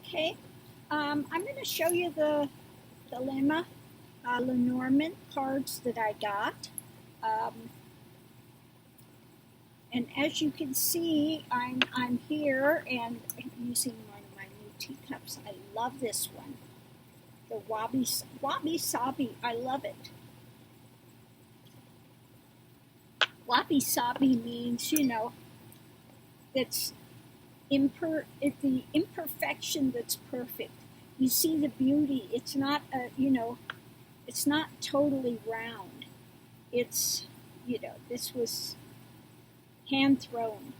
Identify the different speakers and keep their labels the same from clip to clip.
Speaker 1: Okay, I'm going to show you the Thelema Lenormand cards that I got. And as you can see, I'm here and I'm using one of my new teacups. I love this one. The Wabi Sabi. I love it. Wabi Sabi means, that's the imperfection that's perfect. You see the beauty. It's not it's not totally round. It's, this was hand thrown.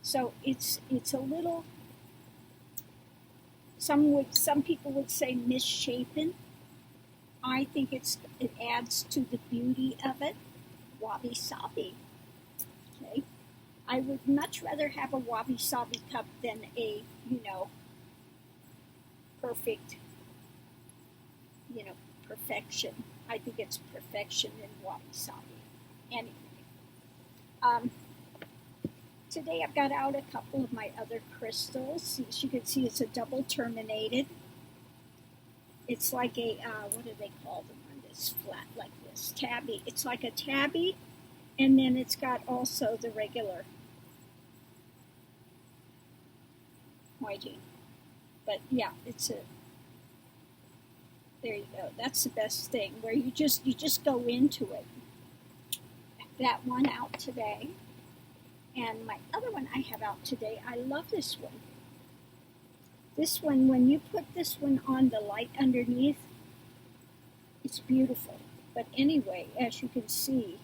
Speaker 1: So it's a little, some people would say misshapen. I think it adds to the beauty of it. Wabi Sabi. Okay. I would much rather have a Wabi Sabi cup than a, perfect, perfection. I think it's perfection in Wabi Sabi. Anyway, today I've got out a couple of my other crystals. As you can see, it's a double terminated. It's like a, what do they call them on this flat like this? Tabby. It's like a tabby, and then it's got also the regular whiting. But yeah, there you go. That's the best thing, where you just go into it. That one out today. And my other one I have out today, I love this one. This one, when you put this one on the light underneath, it's beautiful. But anyway, as you can see,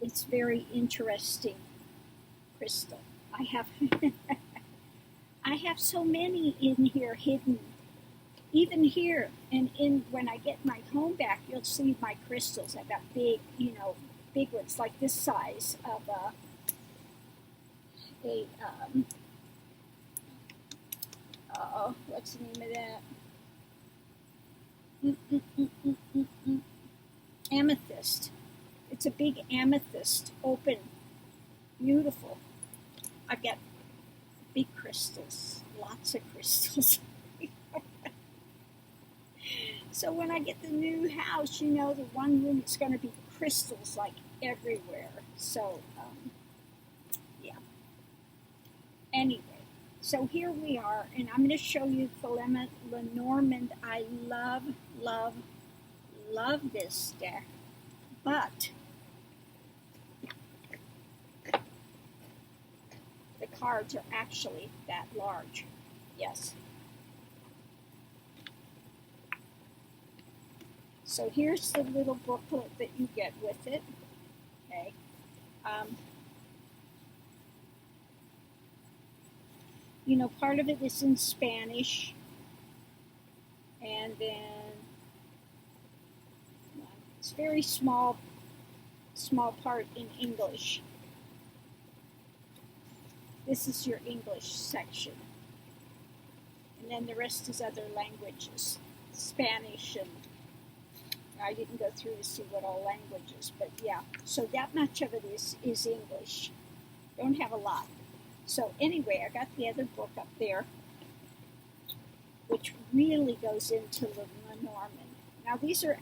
Speaker 1: it's very interesting crystal. I have I have so many in here hidden. Even here, and when I get my home back, you'll see my crystals. I've got big, big ones like this size of what's the name of that? Amethyst. It's a big amethyst, open, beautiful. I've got big crystals, lots of crystals. So when I get the new house, the one room, it's going to be crystals like everywhere. So, yeah. Anyway, so here we are, and I'm going to show you Thelema Lenormand. I love, love, love this deck, but the cards are actually that large. Yes. So here's the little booklet that you get with it. Okay. Part of it is in Spanish, and then it's very small part in English. This is your English section, and then the rest is other languages, Spanish, and I didn't go through to see what all languages, but yeah. So that much of it is English. Don't have a lot. So anyway, I got the other book up there, which really goes into Lenormand. Now these are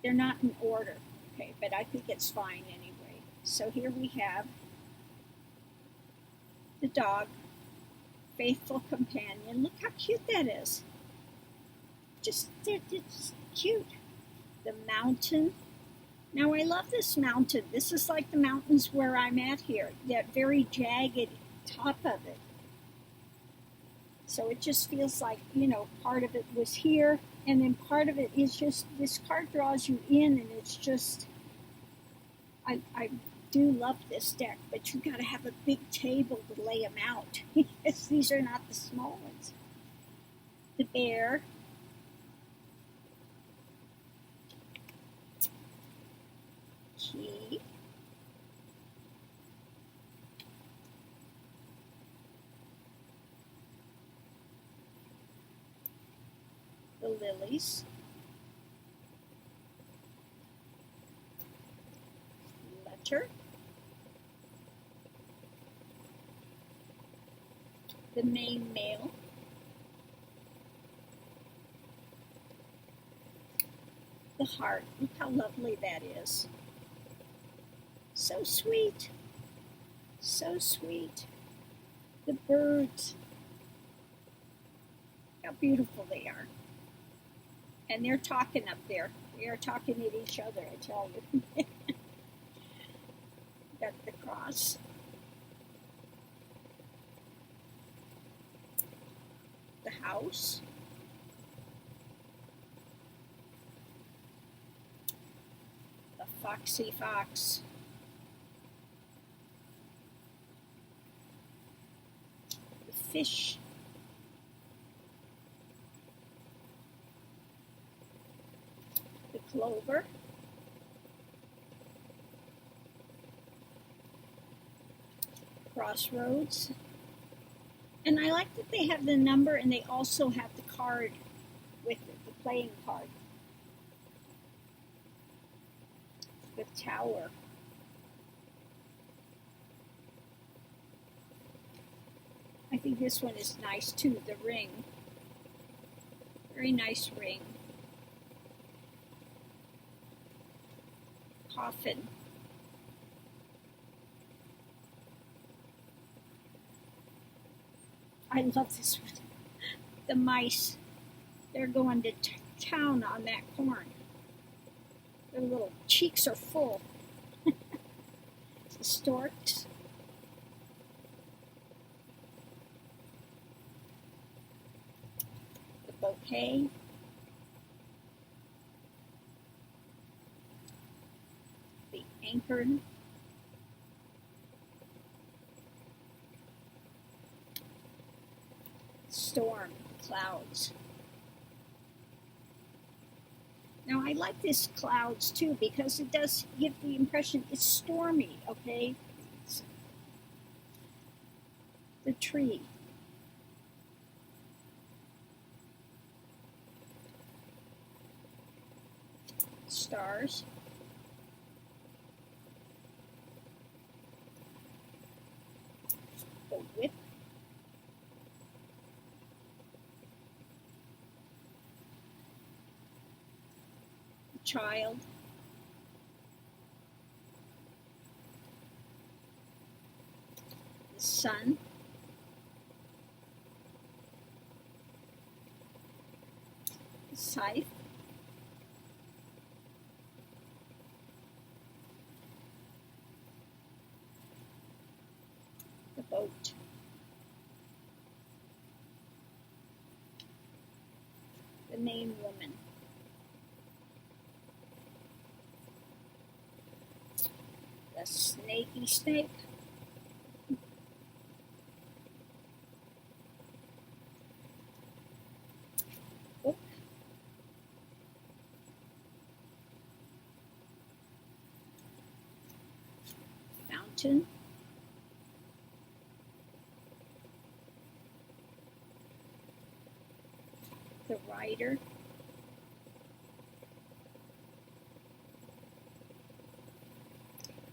Speaker 1: they're not in order, okay, but I think it's fine anyway. So here we have the dog, faithful companion. Look how cute that is. It's cute. The mountain. Now I love this mountain. This is like the mountains where I'm at here. That very jagged top of it. So it just feels like, part of it was here, and then part of it is just, this card draws you in, and it's just, I do love this deck, but you got to have a big table to lay them out. Yes, these are not the small ones. The bear. Key. The lilies. Letter. the main male. The heart, look how lovely that is. So sweet, so sweet. The birds, how beautiful they are. And they're talking up there. They are talking at each other, I tell you. Got the cross. The house. The foxy fox. The fish. The clover. Crossroads. And I like that they have the number and they also have the card with it, the playing card. The tower. I think this one is nice too, the ring. Very nice ring. Coffin. I love this one. The mice, they're going to town on that corn. Their little cheeks are full. The storks. The bouquet. The anchored. Storm, clouds. Now I like this clouds too because it does give the impression it's stormy, okay? The tree. Stars. The whip. Child. The sun. The scythe. The boat. The main woman. The snaky snake. Book. Fountain. The rider.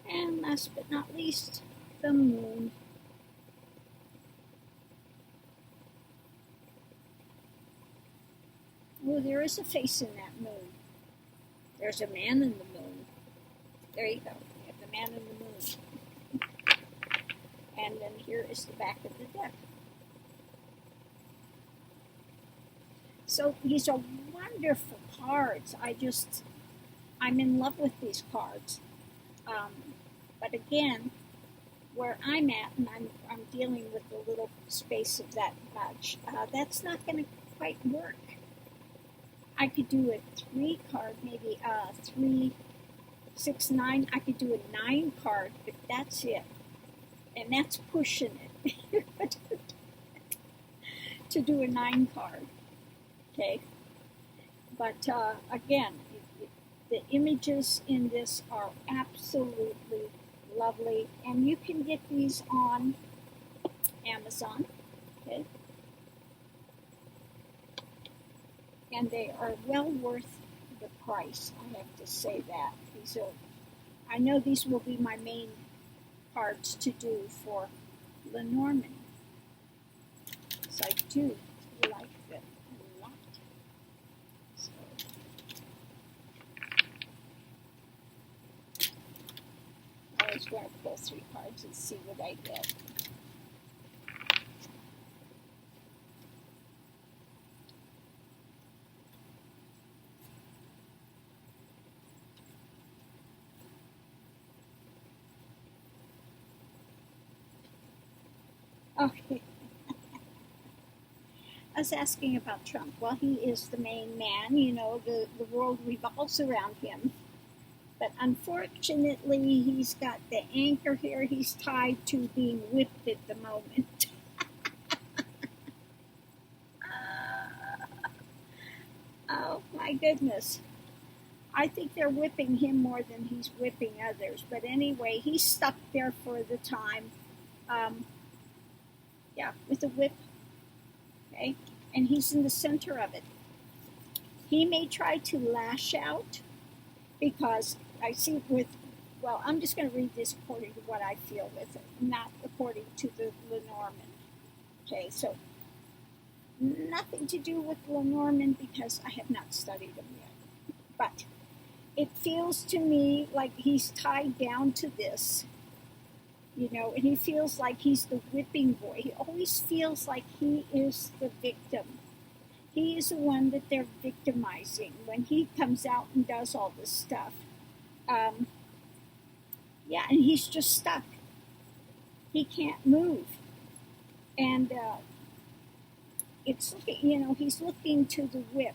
Speaker 1: And last but not least, the moon. Oh, there is a face in that moon. There's a man in the moon. There you go. You have the man in the moon. And then here is the back of the deck. So these are wonderful cards. I'm in love with these cards. But again, where I'm at, and I'm dealing with the little space of that much, that's not going to quite work. I could do a 3 card, maybe 3, 6, 9. I could do a 9 card, but that's it. And that's pushing it to do a 9 card. Okay? But again, the images in this are absolutely lovely. And you can get these on Amazon. Okay? And they are well worth the price, I have to say that. I know these will be my main cards to do for Lenormand. because I do like them a lot. So, I always want to pull 3 cards and see what I get. Okay. I was asking about Trump. Well, he is the main man. You know, the world revolves around him. But unfortunately, he's got the anchor here. He's tied to being whipped at the moment. Oh, my goodness. I think they're whipping him more than he's whipping others. But anyway, he's stuck there for the time. Yeah, with a whip. Okay, and he's in the center of it. He may try to lash out because I see with, well, I'm just going to read this according to what I feel with it, not according to the Lenormand. Okay, so nothing to do with Lenormand because I have not studied him yet. But it feels to me like he's tied down to this. You know, and he feels like he's the whipping boy. He always feels like he is the victim. He is the one that they're victimizing when he comes out and does all this stuff. Yeah, and he's just stuck. He can't move. And it's looking, you know, he's looking to the whip.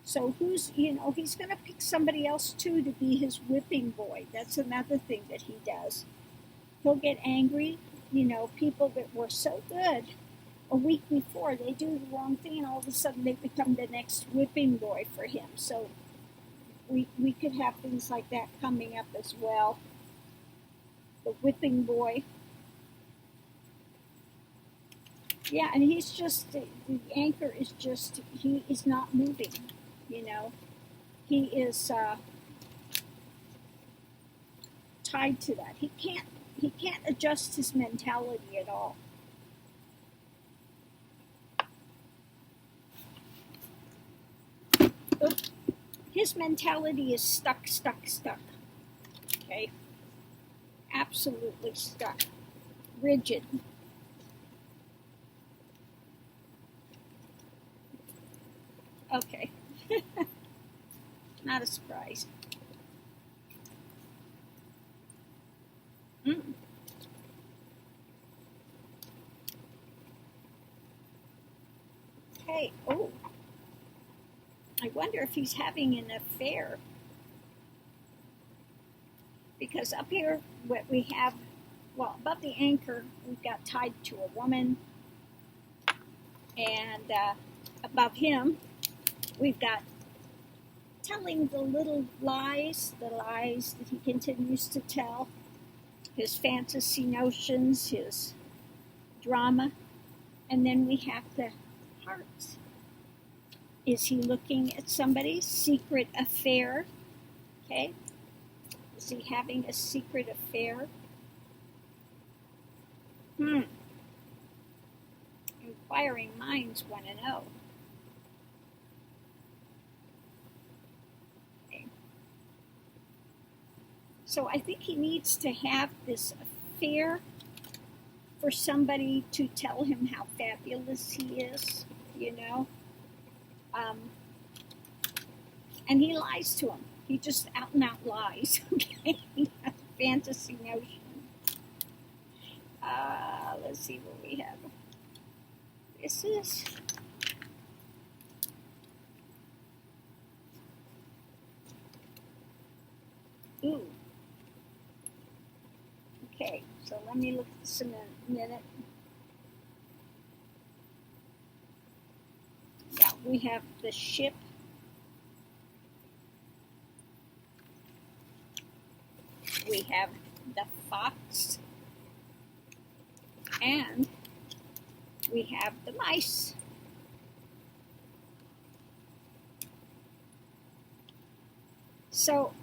Speaker 1: So who's, you know, he's going to pick somebody else too to be his whipping boy. That's another thing that he does. He'll get angry, you know, people that were so good a week before, they do the wrong thing and all of a sudden they become the next whipping boy for him. So we could have things like that coming up as well. The whipping boy. Yeah, and he's just, the anchor is just, he is not moving, you know. He is tied to that. He can't adjust his mentality at all. His mentality is stuck. Okay? Absolutely stuck. Rigid. Okay. Not a surprise. Okay. Oh. I wonder if he's having an affair. Because up here, what we have, well, above the anchor, we've got tied to a woman. And above him, we've got telling the little lies, the lies that he continues to tell, his fantasy notions, his drama. And then we have the hearts. Is he looking at somebody's secret affair? Okay. Is he having a secret affair? Inquiring minds want to know. Okay. So I think he needs to have this affair for somebody to tell him how fabulous he is, you know. And he lies to him. He just out and out lies. Okay, fantasy notion. Let's see what we have. This is ooh. Okay, so let me look at this in a minute. Yeah, we have the ship. We have the fox. And we have the mice. So,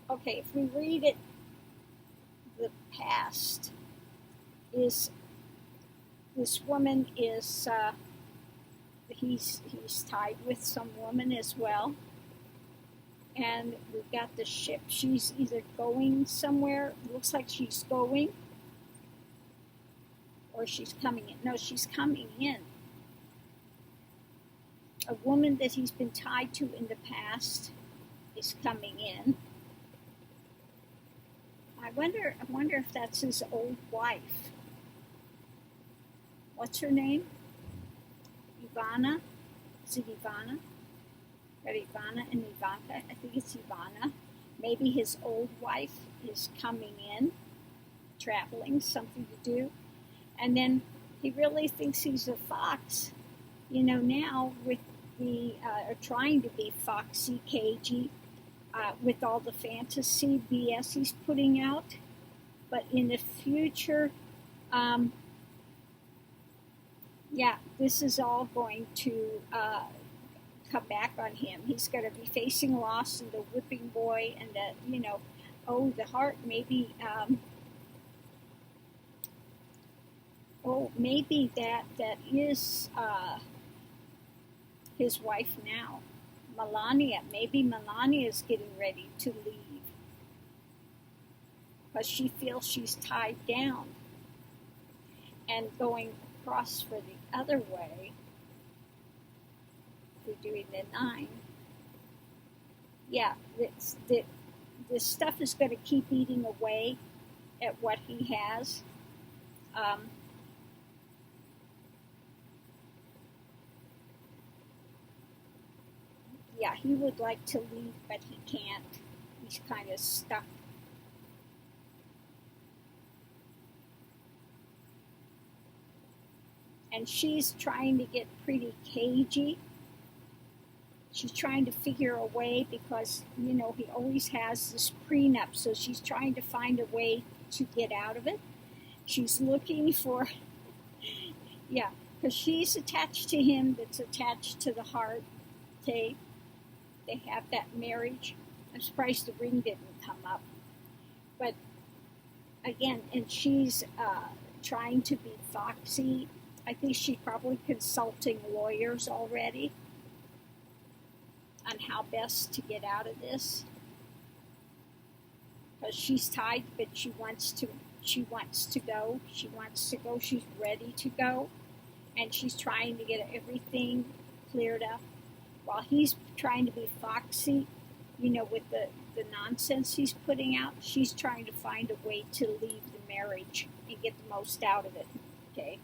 Speaker 1: okay, if we read it, the past is this woman is, he's tied with some woman as well. And we've got the ship. She's either going somewhere, looks like she's going, or she's coming in. No, she's coming in. A woman that he's been tied to in the past is coming in. I wonder if that's his old wife. What's her name? Ivana? Is it Ivana? Got Ivana and Ivanka. I think it's Ivana. Maybe his old wife is coming in, traveling, something to do. And then he really thinks he's a fox. You know, now with the, trying to be foxy, cagey, with all the fantasy BS he's putting out. But in the future, yeah, this is all going to come back on him. He's going to be facing loss and the whipping boy and the, you know, oh, the heart, maybe, maybe that is his wife now. Melania, maybe Melania is getting ready to leave because she feels she's tied down and going across for the other way. We're doing the 9. Yeah, this stuff is going to keep eating away at what he has. Yeah, he would like to leave, but he can't. He's kind of stuck. And she's trying to get pretty cagey. She's trying to figure a way because, you know, he always has this prenup, so she's trying to find a way to get out of it. She's looking for, yeah, because she's attached to him that's attached to the heart, okay? They have that marriage. I'm surprised the ring didn't come up. But again, and she's trying to be foxy. I think she's probably consulting lawyers already on how best to get out of this. Because she's tied, but she wants to go. She wants to go. She's ready to go. And she's trying to get everything cleared up. While he's trying to be foxy, you know, with the nonsense he's putting out, she's trying to find a way to leave the marriage and get the most out of it, okay?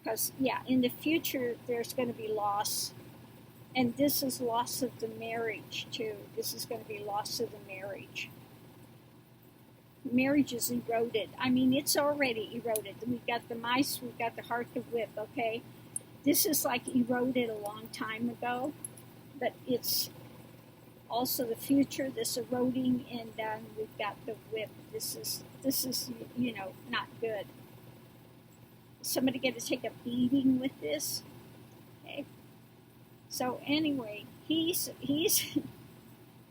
Speaker 1: Because, yeah, in the future, there's going to be loss. And this is loss of the marriage, too. This is going to be loss of the marriage. Marriage is eroded. I mean, it's already eroded. We've got the mice, we've got the heart, the whip, okay? This is like eroded a long time ago, but it's also the future, this eroding, and we've got the whip. This is, you know, not good. Is somebody going to take a beating with this? Okay. So anyway, he's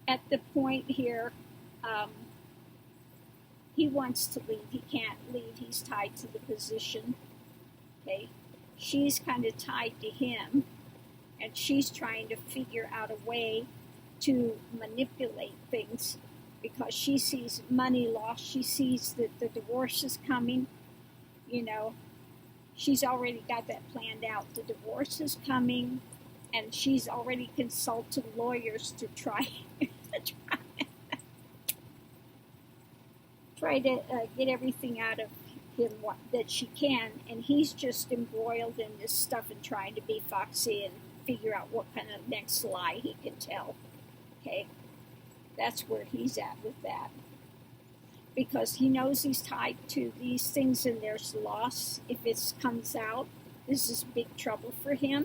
Speaker 1: at the point here, he wants to leave. He can't leave. He's tied to the position. Okay. She's kind of tied to him, and she's trying to figure out a way to manipulate things because she sees money loss. She sees that the divorce is coming. You know, she's already got that planned out. The divorce is coming, and she's already consulted lawyers to try to get everything out of him that she can, and he's just embroiled in this stuff and trying to be foxy and figure out what kind of next lie he can tell. Okay, that's where he's at with that, because he knows he's tied to these things and there's loss. If this comes out, this is big trouble for him.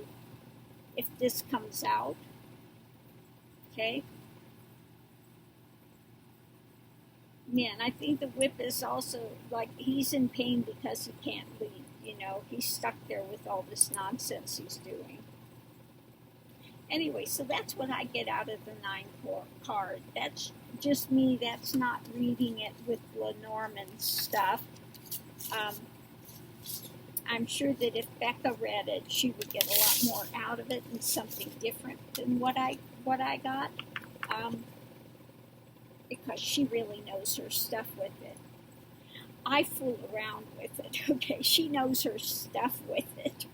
Speaker 1: If this comes out, okay. Man, I think the whip is also, like, he's in pain because he can't leave, you know. He's stuck there with all this nonsense he's doing. Anyway, so that's what I get out of the 9 card. That's just me that's not reading it with Lenormand stuff. I'm sure that if Becca read it, she would get a lot more out of it and something different than what I got, because she really knows her stuff with it. I fool around with it, okay? She knows her stuff with it.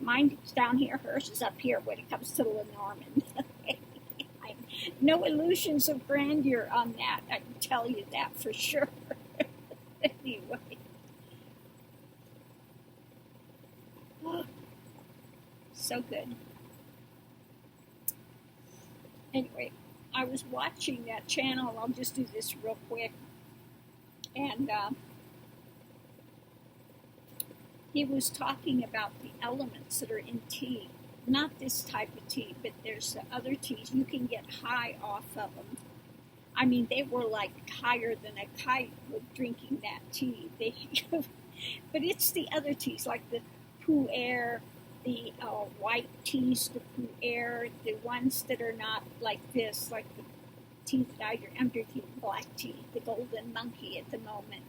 Speaker 1: Mine's down here, hers is up here when it comes to Lenormand. No illusions of grandeur on that, I can tell you that for sure. Anyway. Oh, so good. Anyway, I was watching that channel. I'll just do this real quick. And he was talking about the elements that are in tea. Not this type of tea, but there's the other teas. You can get high off of them. I mean, they were like higher than a kite with drinking that tea. But it's the other teas, like the pu'er, the white teas, the pu'er, the ones that are not like this, like the tea that I'm drinking, black tea, the golden monkey at the moment.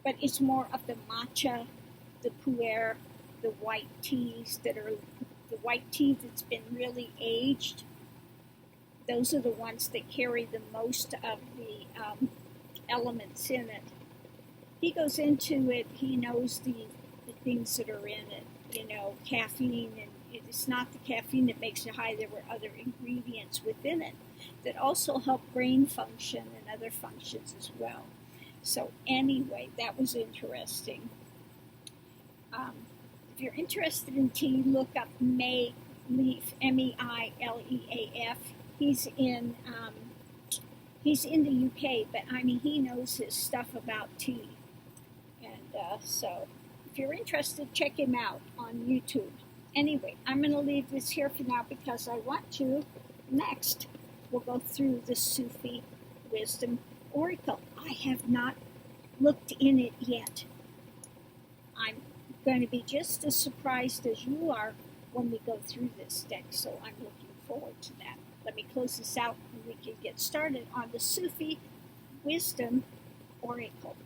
Speaker 1: But it's more of the matcha, the pu'er, the white teas that are the white tea that's been really aged. Those are the ones that carry the most of the elements in it. He goes into it, he knows the things that are in it, you know, caffeine, and it's not the caffeine that makes it high, there were other ingredients within it that also help brain function and other functions as well. So anyway, that was interesting. If you're interested in tea, look up May Leaf, Meileaf. He's in the UK, but I mean, he knows his stuff about tea. And so if you're interested, check him out on YouTube. Anyway, I'm going to leave this here for now because I want to. Next, we'll go through the Sufi-Wisdom Oracle. I have not looked in it yet. I'm going to be just as surprised as you are when we go through this deck, so I'm looking forward to that. Let me close this out and we can get started on the Sufi-Wisdom Oracle.